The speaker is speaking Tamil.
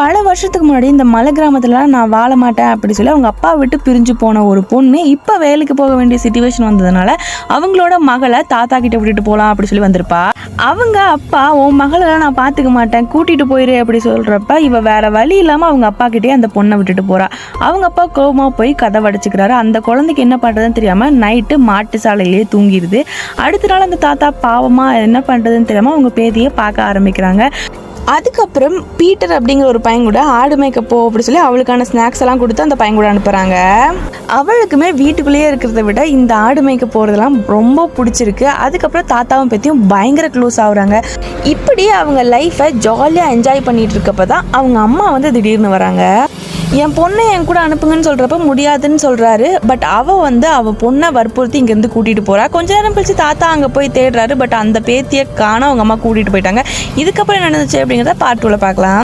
பல வருஷத்துக்கு முன்னாடி இந்த மலை கிராமத்துலலாம் நான் வாழ மாட்டேன் அப்படி சொல்லி அவங்க அப்பா விட்டு பிரிஞ்சு போன ஒரு பொண்ணு இப்போ வேலைக்கு போக வேண்டிய சிச்சுவேஷன் வந்ததுனால அவங்களோட மகளை தாத்தா கிட்ட விட்டுட்டு போகலாம் அப்படி சொல்லி வந்திருப்பா. அவங்க அப்பா உன் மகளெல்லாம் நான் பார்த்துக்க மாட்டேன் கூட்டிகிட்டு போயிரு அப்படி சொல்கிறப்ப இவ வேற வழி இல்லாமல் அவங்க அப்பா கிட்டே அந்த பொண்ணை விட்டுட்டு போகிறா. அவங்க அப்பா கோபமாக போய் கதவை அடைச்சிக்கிறாரு. அந்த குழந்தைக்கு என்ன பண்ணுறதுன்னு தெரியாமல் நைட்டு மாட்டு சாலையிலேயே தூங்கிடுது. அடுத்த நாள் அந்த தாத்தா பாவமாக என்ன பண்ணுறதுன்னு தெரியாமல் அவங்க பேத்தியை பார்க்க ஆரம்பிக்கிறாங்க. அதுக்கப்புறம் பீட்டர் அப்படிங்கிற ஒரு பையன் கூட ஆடு மேய்க்க போ அப்படி சொல்லி அவளுக்கான ஸ்நாக்ஸ் எல்லாம் கொடுத்து அந்த பையன் கூட அனுப்புகிறாங்க. அவளுக்குமே வீட்டுக்குள்ளேயே இருக்கிறத விட இந்த ஆடு மேய்க்க போகிறதெல்லாம் ரொம்ப பிடிச்சிருக்கு. அதுக்கப்புறம் தாத்தாவும் பற்றியும் பயங்கர க்ளோஸ் ஆகுறாங்க. இப்படி அவங்க லைஃப்பை ஜாலியாக என்ஜாய் பண்ணிட்டு இருக்கப்போ தான் அவங்க அம்மா வந்து திடீர்னு வராங்க. என் பொண்ணை என் கூட அனுப்புங்கன்னு சொல்கிறப்ப முடியாதுன்னு சொல்கிறாரு. பட் அவள் பொண்ணை வற்புறுத்தி இங்கேருந்து கூட்டிகிட்டு போகிறா. கொஞ்ச நேரம் கழிச்சு தாத்தா அங்கே போய் தேடுறாரு. பட் அந்த பேத்தியை காண அவங்க அம்மா கூட்டிகிட்டு போயிட்டாங்க. இதுக்கப்புறம் என்ன நடந்துச்சு அப்படிங்கிறத பார்ட் 2ல பார்க்கலாம்.